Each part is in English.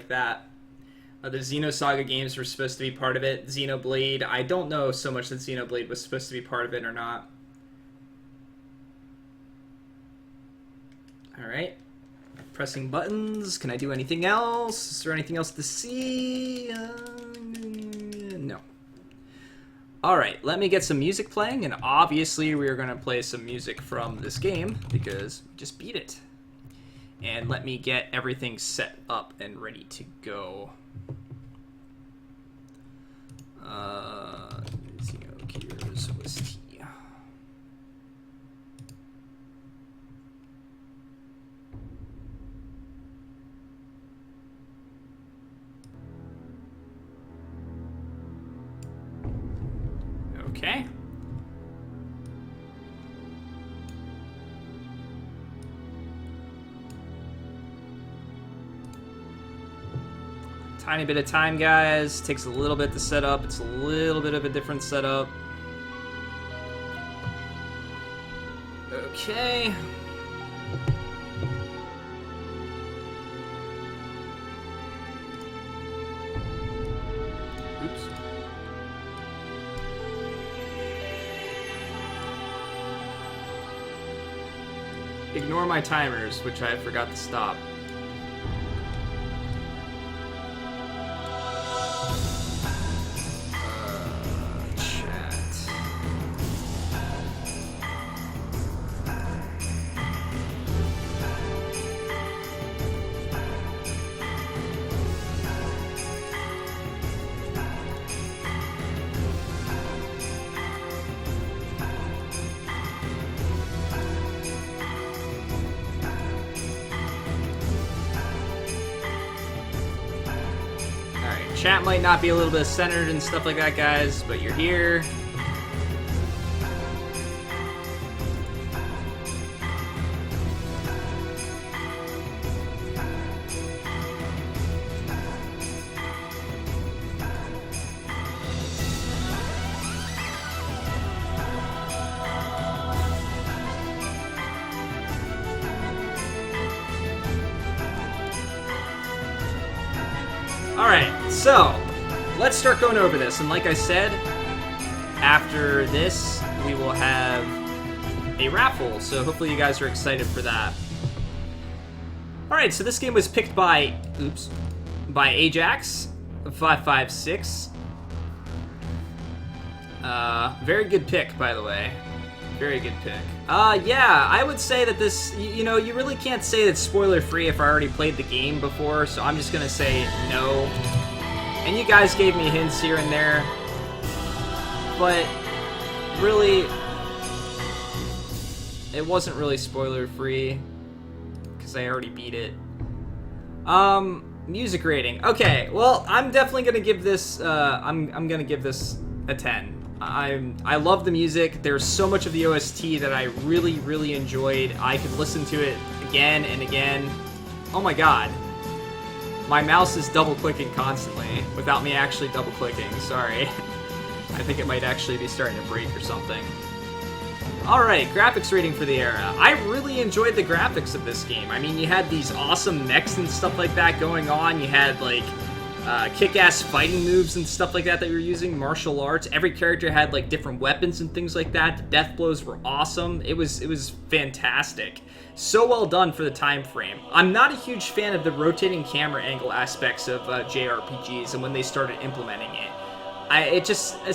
that. The Xenosaga games were supposed to be part of it. Xenoblade, I don't know so much that Xenoblade was supposed to be part of it or not. Alright. Pressing buttons. Can I do anything else? Is there anything else to see? No. Alright, let me get some music playing, and obviously we are going to play some music from this game, because we just beat it. And let me get everything set up and ready to go. Xenogears OST. Okay. Tiny bit of time, guys. Takes a little bit to set up. It's a little bit of a different setup. Okay. Oops. Ignore my timers, which I forgot to stop. Chat might not be a little bit centered and stuff like that, guys, but you're here. Alright, so let's start going over this. And like I said, after this, we will have a raffle. So hopefully you guys are excited for that. Alright, so this game was picked by, by Ajax556. Very good pick, by the way. Very good pick. Yeah, I would say that this, you know, you really can't say that spoiler-free if I already played the game before, so I'm just gonna say no. And you guys gave me hints here and there, but really, it wasn't really spoiler-free, because I already beat it. Music rating. Okay, well, I'm definitely gonna give this, I'm gonna give this a 10. I love the music. There's so much of the OST that I really, really enjoyed. I could listen to it again and again. Oh my god. My mouse is double-clicking constantly without me actually double-clicking. Sorry. I think it might actually be starting to break or something. Alright, graphics rating for the era. I really enjoyed the graphics of this game. I mean, you had these awesome mechs and stuff like that going on. You had, like, kick-ass fighting moves and stuff like that you were using, martial arts. Every character had like different weapons and things like that. The death blows were awesome. It was fantastic. So well done for the time frame. I'm not a huge fan of the rotating camera angle aspects of JRPGs and when they started implementing it.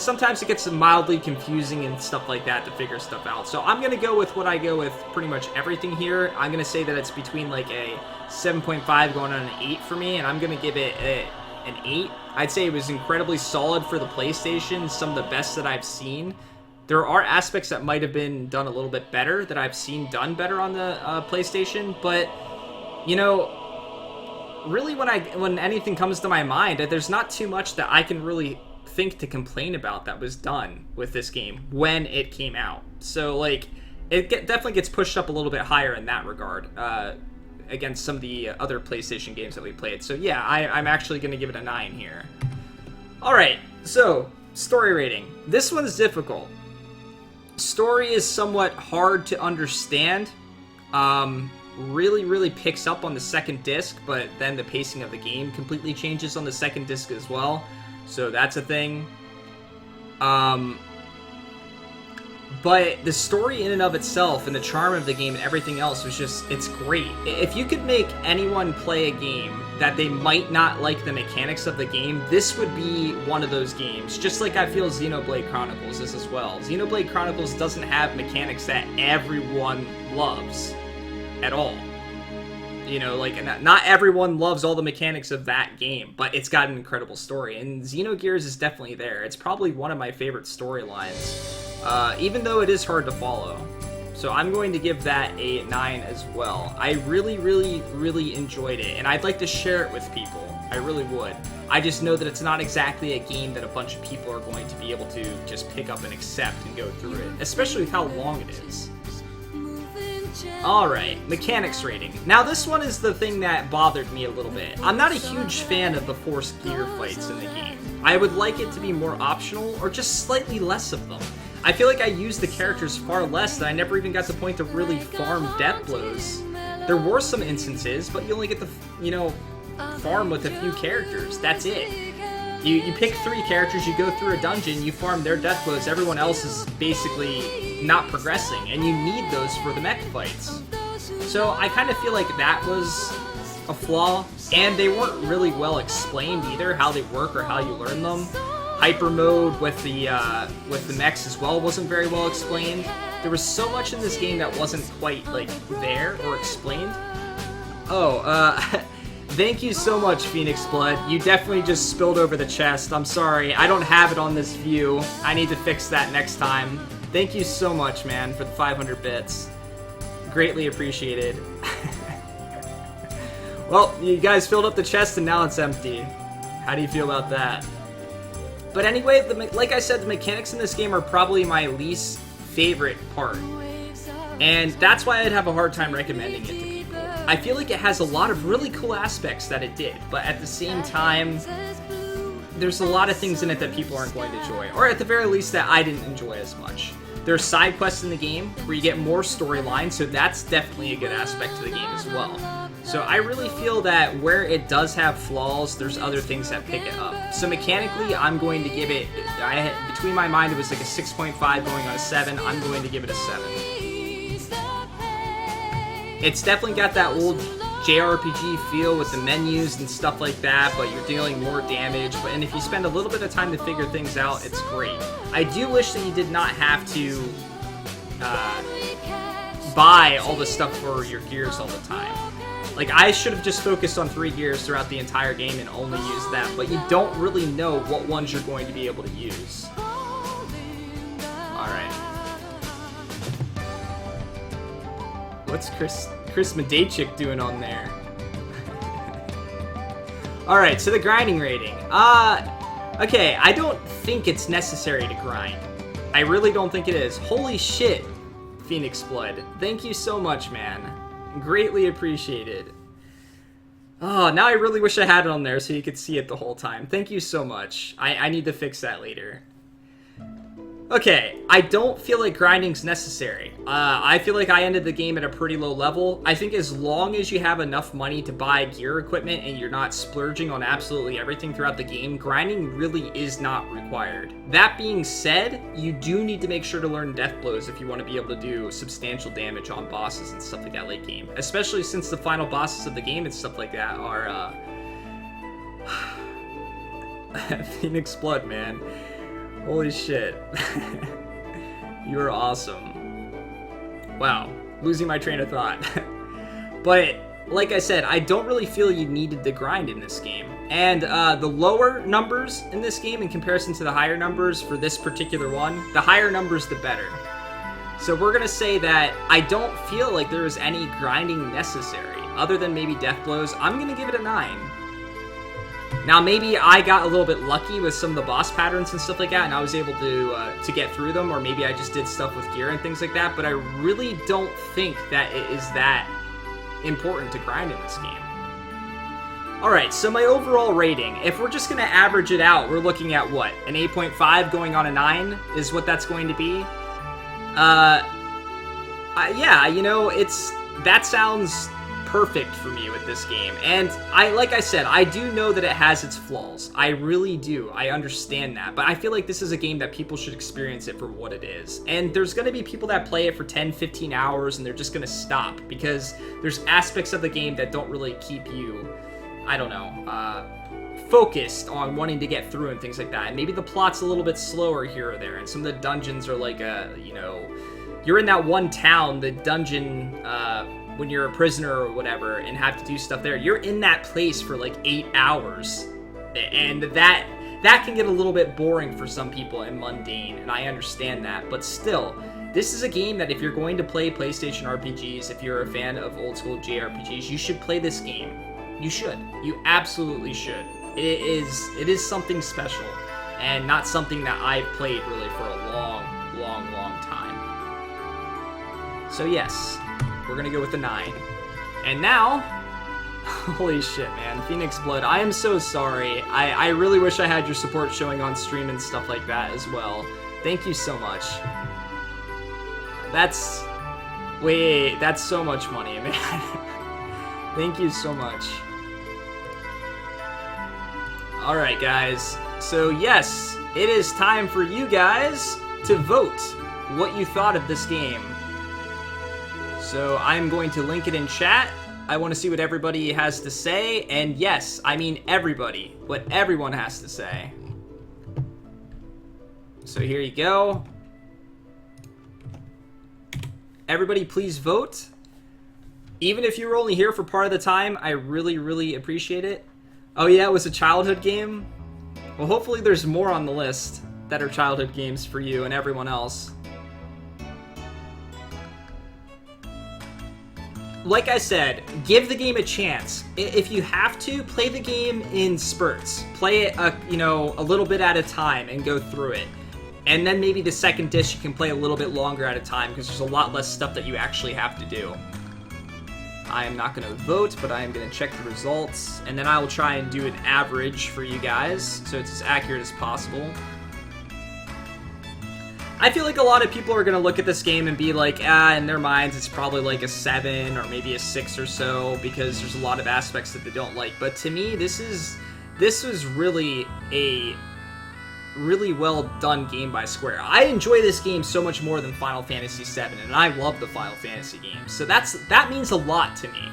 Sometimes it gets mildly confusing and stuff like that to figure stuff out. So I'm gonna go with what I go with pretty much everything here. I'm gonna say that it's between like a 7.5 going on an 8 for me, and I'm gonna give it an 8. I'd say it was incredibly solid for the PlayStation, some of the best that I've seen. There are aspects that might have been done a little bit better, that I've seen done better on the PlayStation, but, you know, really when anything comes to my mind, there's not too much that I can really think to complain about that was done with this game when it came out. So, like, it definitely gets pushed up a little bit higher in that regard, against some of the other PlayStation games that we played. So yeah, I'm actually going to give it a 9 here. Alright, so, story rating. This one's difficult. Story is somewhat hard to understand. really, really picks up on the second disc, but then the pacing of the game completely changes on the second disc as well. So that's a thing. But the story in and of itself and the charm of the game and everything else was just, it's great. If you could make anyone play a game that they might not like the mechanics of the game, this would be one of those games. Just like I feel Xenoblade Chronicles is as well. Xenoblade Chronicles doesn't have mechanics that everyone loves at all. You know, like, not everyone loves all the mechanics of that game, but it's got an incredible story. And Xenogears is definitely there. It's probably one of my favorite storylines. Even though it is hard to follow. So I'm going to give that a 9 as well. I really, really, really enjoyed it, and I'd like to share it with people. I really would. I just know that it's not exactly a game that a bunch of people are going to be able to just pick up and accept and go through it, especially with how long it is. Alright, mechanics rating. Now this one is the thing that bothered me a little bit. I'm not a huge fan of the forced gear fights in the game. I would like it to be more optional, or just slightly less of them. I feel like I used the characters far less that I never even got to the point to really farm death blows. There were some instances, but you only get to, you know, farm with a few characters. That's it. You pick 3 characters, you go through a dungeon, you farm their death blows, everyone else is basically not progressing, and you need those for the mech fights. So I kind of feel like that was a flaw, and they weren't really well explained either, how they work or how you learn them. Hyper mode with the mechs as well wasn't very well explained. There was so much in this game that wasn't quite, like, there or explained. Oh, thank you so much, Phoenix Blood. You definitely just spilled over the chest. I'm sorry. I don't have it on this view. I need to fix that next time. Thank you so much, man, for the 500 bits. Greatly appreciated. Well, you guys filled up the chest and now it's empty. How do you feel about that? But anyway, like I said, the mechanics in this game are probably my least favorite part. And that's why I'd have a hard time recommending it to people. I feel like it has a lot of really cool aspects that it did, but at the same time, there's a lot of things in it that people aren't going to enjoy, or at the very least that I didn't enjoy as much. There's side quests in the game where you get more storyline, so that's definitely a good aspect to the game as well. So I really feel that where it does have flaws, there's other things that pick it up. So mechanically, I'm going to give it, between my mind it was like a 6.5 going on a 7, I'm going to give it a 7. It's definitely got that old JRPG feel with the menus and stuff like that, but you're dealing more damage, and if you spend a little bit of time to figure things out, it's great. I do wish that you did not have to buy all the stuff for your gears all the time. Like, I should have just focused on 3 gears throughout the entire game and only used them, but you don't really know what ones you're going to be able to use. Alright. What's Chris Medaychik doing on there? Alright, so the grinding rating. Okay, I don't think it's necessary to grind. I really don't think it is. Holy shit, Phoenix Blood. Thank you so much, man. Greatly appreciated. Oh, now I really wish I had it on there so you could see it the whole time. Thank you so much. I need to fix that later. Okay, I don't feel like grinding's necessary. I feel like I ended the game at a pretty low level. I think as long as you have enough money to buy gear equipment and you're not splurging on absolutely everything throughout the game, grinding really is not required. That being said, you do need to make sure to learn death blows if you want to be able to do substantial damage on bosses and stuff like that late game. Especially since the final bosses of the game and stuff like that are, Phoenix Blood, man. Holy shit. You are awesome. Wow. Losing my train of thought. But, like I said, I don't really feel you needed to grind in this game. And the lower numbers in this game in comparison to the higher numbers for this particular one, the higher numbers the better. So we're going to say that I don't feel like there is any grinding necessary, other than maybe death blows. I'm going to give it a 9. Now, maybe I got a little bit lucky with some of the boss patterns and stuff like that, and I was able to get through them, or maybe I just did stuff with gear and things like that, but I really don't think that it is that important to grind in this game. Alright, so my overall rating, if we're just going to average it out, we're looking at what? An 8.5 going on a 9 is what that's going to be? Yeah, you know, it's that sounds perfect for me with this game. And like I said, I do know that it has its flaws. I really do. I understand that. But I feel like this is a game that people should experience it for what it is. And there's going to be people that play it for 10, 15 hours and they're just going to stop because there's aspects of the game that don't really keep you, I don't know, focused on wanting to get through and things like that. And maybe the plot's a little bit slower here or there. And some of the dungeons are like you're in that one town, the dungeon, when you're a prisoner or whatever and have to do stuff there, you're in that place for like 8 hours. And that can get a little bit boring for some people and mundane, and I understand that. But still, this is a game that if you're going to play PlayStation RPGs, if you're a fan of old school JRPGs, you should play this game. You should. You absolutely should. It is something special, and not something that I've played really for a long time. So yes, we're gonna go with the 9. And now, holy shit, man, Phoenix Blood, I am so sorry. I really wish I had your support showing on stream and stuff like that as well. Thank you so much. That's so much money, man. Thank you so much. Alright, guys. So yes, it is time for you guys to vote what you thought of this game. So I'm going to link it in chat. I want to see what everybody has to say. And yes, I mean everybody. What everyone has to say. So here you go. Everybody please vote. Even if you were only here for part of the time, I really appreciate it. Oh yeah, it was a childhood game? Well, hopefully there's more on the list that are childhood games for you and everyone else. Like I said, give the game a chance. If you have to, play the game in spurts. Play it, a little bit at a time and go through it. And then maybe the second disc you can play a little bit longer at a time because there's a lot less stuff that you actually have to do. I am not going to vote, but I am going to check the results. And then I will try and do an average for you guys so it's as accurate as possible. I feel like a lot of people are going to look at this game and be like, in their minds it's probably like a 7 or maybe a 6 or so because there's a lot of aspects that they don't like. But to me, this was really a really well done game by Square. I enjoy this game so much more than Final Fantasy VII, and I love the Final Fantasy games. So that means a lot to me.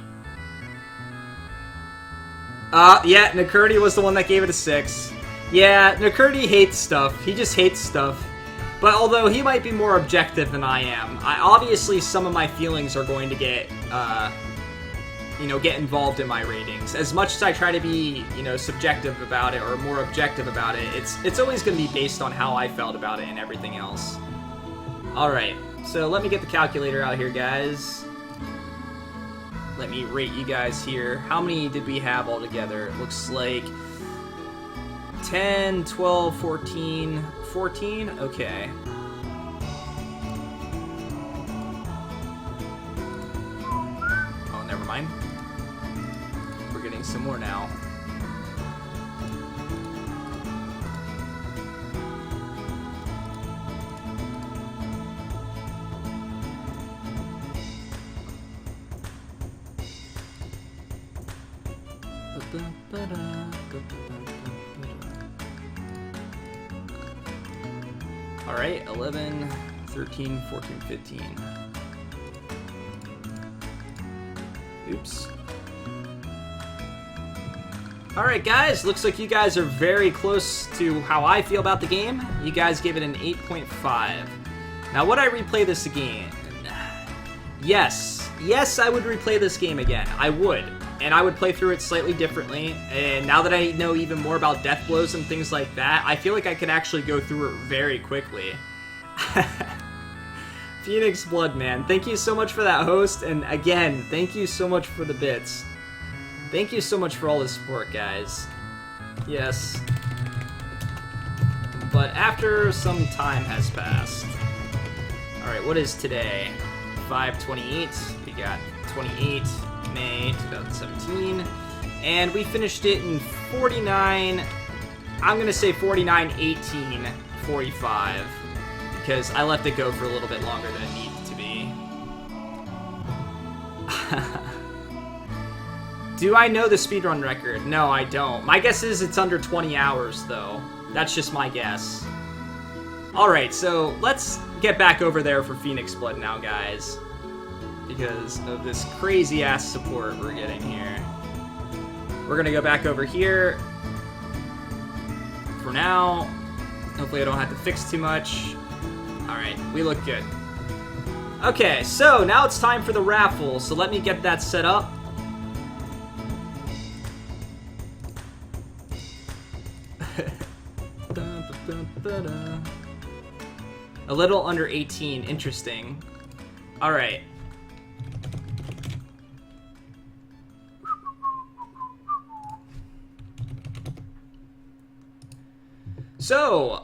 Yeah, Nakurdi was the one that gave it a 6. Yeah, Nakurdi hates stuff. He just hates stuff. But although he might be more objective than I am, obviously some of my feelings are going to get involved in my ratings. As much as I try to be, subjective about it or more objective about it, it's always going to be based on how I felt about it and everything else. Alright, so let me get the calculator out here, guys. Let me rate you guys here. How many did we have all together? It looks like 10, 12, 14... 14? Okay. Oh, never mind. We're getting some more now. Alright, 11, 13, 14, 15. Oops. Alright guys, looks like you guys are very close to how I feel about the game. You guys gave it an 8.5. Now would I replay this again? Yes, I would replay this game again. I would. And I would play through it slightly differently. And now that I know even more about death blows and things like that, I feel like I could actually go through it very quickly. Phoenix Blood, man. Thank you so much for that, host. And again, thank you so much for the bits. Thank you so much for all the support, guys. Yes. But after some time has passed. Alright, what is today? 5/28. We got 28 May 2017. And we finished it in 49... I'm going to say 49/18/45. Because I left it go for a little bit longer than it needed to be. Do I know the speedrun record? No, I don't. My guess is it's under 20 hours, though. That's just my guess. Alright, so let's get back over there for Phoenix Blood now, guys. Because of this crazy-ass support we're getting here. We're gonna go back over here. For now. Hopefully I don't have to fix too much. Alright, we look good. Okay, so now it's time for the raffle. So let me get that set up. A little under 18. Interesting. Alright. So,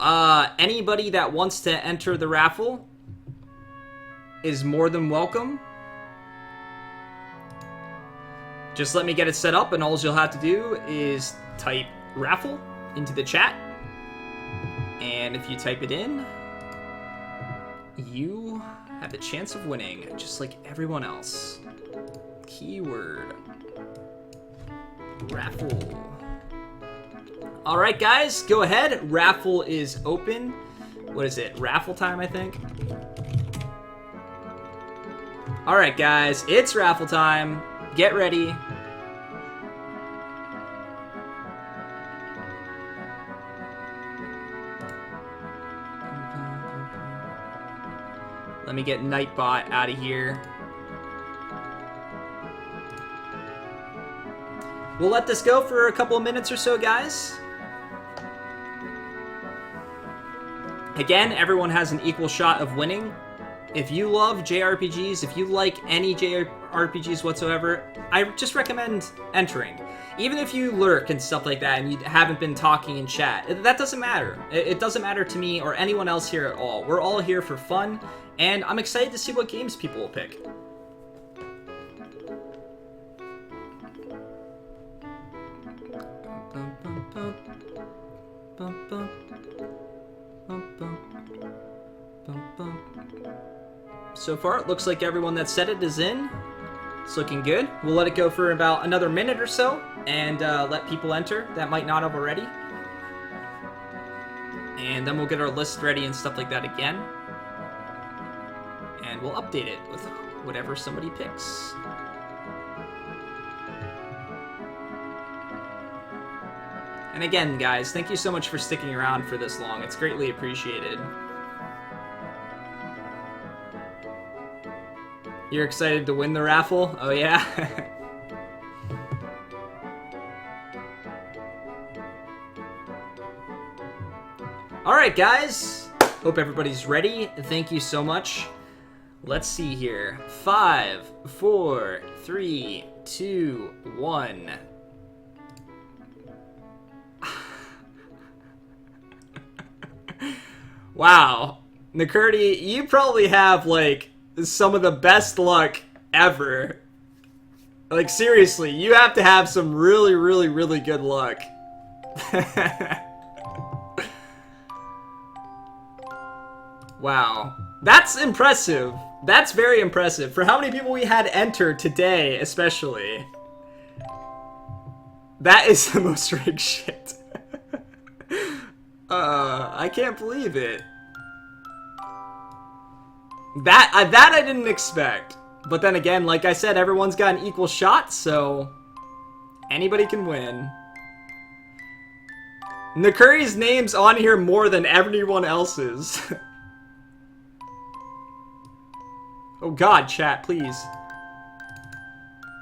anybody that wants to enter the raffle is more than welcome. Just let me get it set up, and all you'll have to do is type raffle into the chat. And if you type it in, you have the chance of winning, just like everyone else. Keyword raffle. Alright guys, go ahead. Raffle is open. What is it? Raffle time, I think. Alright guys, it's raffle time. Get ready. Let me get Nightbot out of here. We'll let this go for a couple of minutes or so, guys. Again, everyone has an equal shot of winning. If you love JRPGs, if you like any JRPGs whatsoever, I just recommend entering. Even if you lurk and stuff like that and you haven't been talking in chat, that doesn't matter. It doesn't matter to me or anyone else here at all. We're all here for fun, and I'm excited to see what games people will pick. So far, it looks like everyone that said it is in. It's looking good. We'll let it go for about another minute or so and let people enter that might not have already. And then we'll get our list ready and stuff like that again. And we'll update it with whatever somebody picks. And again, guys, thank you so much for sticking around for this long. It's greatly appreciated. You're excited to win the raffle? Oh, yeah? Alright, guys. Hope everybody's ready. Thank you so much. Let's see here. 5, 4, 3, 2, 1. Wow. Nakurti, you probably have, like, some of the best luck ever. Like, seriously, you have to have some really, really, really good luck. Wow. That's impressive. That's very impressive. For how many people we had enter today, especially. That is the most rigged shit. I can't believe it. That I didn't expect. But then again, like I said, everyone's got an equal shot, so anybody can win. Nakuri's name's on here more than everyone else's. Oh god, chat, please.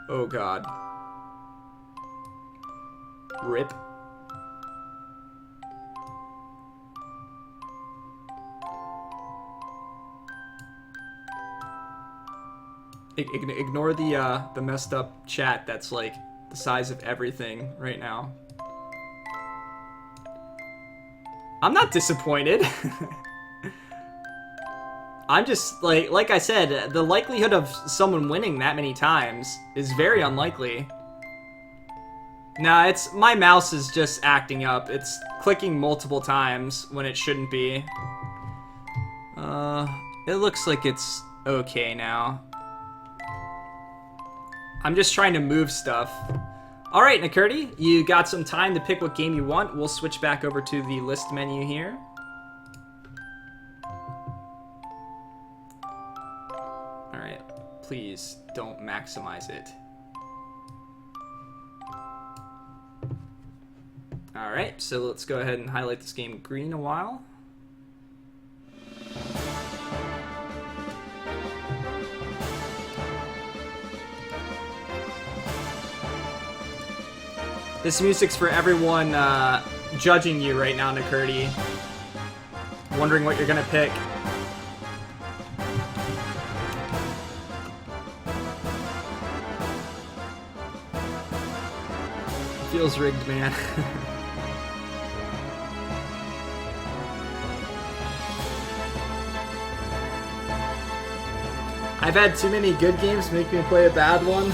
Oh god. RIP. Ignore the messed up chat that's like the size of everything right now. I'm not disappointed. I'm just like I said, the likelihood of someone winning that many times is very unlikely. Nah, it's my mouse is just acting up. It's clicking multiple times when it shouldn't be. It looks like it's okay now. I'm just trying to move stuff. All right, Nakurti, you got some time to pick what game you want. We'll switch back over to the list menu here. All right, please don't maximize it. All right, so let's go ahead and highlight this game green a while. This music's for everyone judging you right now, Nakurti. Wondering what you're gonna pick. Feels rigged, man. I've had too many good games make me play a bad one.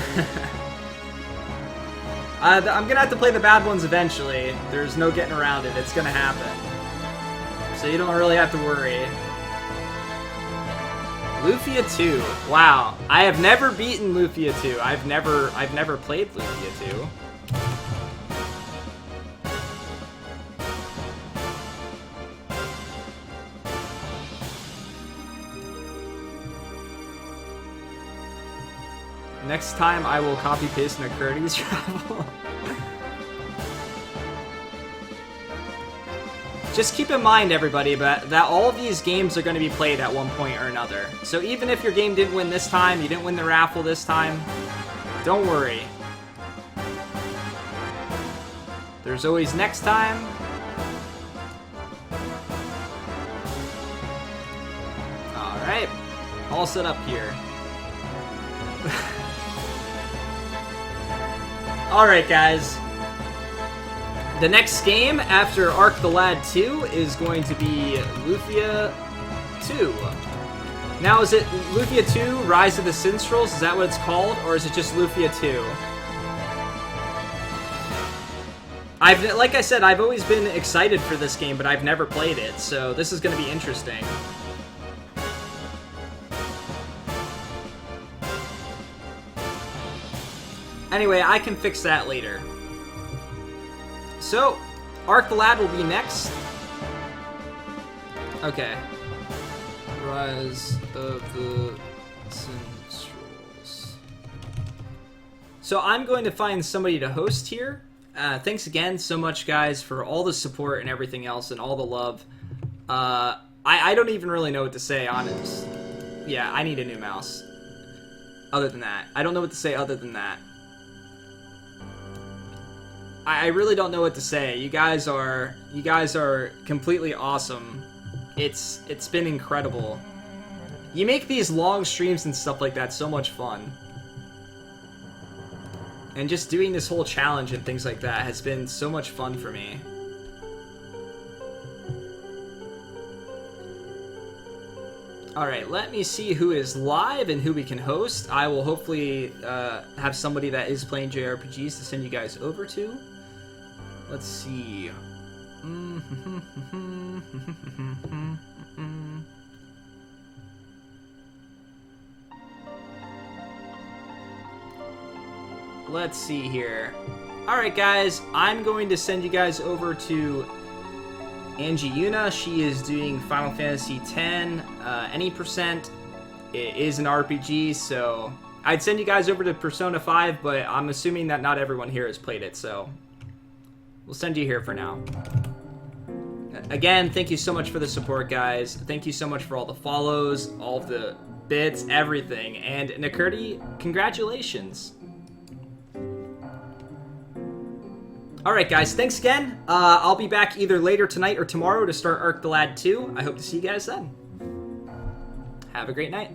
I'm gonna have to play the bad ones eventually. There's no getting around it. It's gonna happen. So you don't really have to worry. Lufia 2. Wow. I have never beaten Lufia 2. I've never played Lufia 2. Next time I will copy paste Nakurti's Raffle. Just keep in mind, everybody, that all of these games are going to be played at one point or another. So even if your game didn't win this time, you didn't win the raffle this time, don't worry. There's always next time. Alright, all set up here. Alright, guys. The next game after Arc the Lad 2 is going to be Lufia 2. Now, is it Lufia 2 Rise of the Sinstrels? Is that what it's called? Or is it just Lufia 2? Like I said, I've always been excited for this game, but I've never played it, so this is going to be interesting. Anyway, I can fix that later. So, Arc the Lad will be next. Okay. Rise of the Sinstrels. So I'm going to find somebody to host here. Thanks again so much, guys, for all the support and everything else and all the love. I don't even really know what to say, honest. Yeah, I need a new mouse. Other than that. I don't know what to say other than that. I really don't know what to say. You guys are completely awesome. It's been incredible. You make these long streams and stuff like that so much fun. And just doing this whole challenge and things like that has been so much fun for me. Alright, let me see who is live and who we can host. I will hopefully have somebody that is playing JRPGs to send you guys over to. Let's see. Let's see here. Alright, guys, I'm going to send you guys over to Angie Yuna. She is doing Final Fantasy X, any percent. It is an RPG, so I'd send you guys over to Persona 5, but I'm assuming that not everyone here has played it, so we'll send you here for now. Again, thank you so much for the support, guys. Thank you so much for all the follows, all of the bits, everything. And Nakurti, congratulations. Alright, guys, thanks again. I'll be back either later tonight or tomorrow to start Arc the Lad 2. I hope to see you guys then. Have a great night.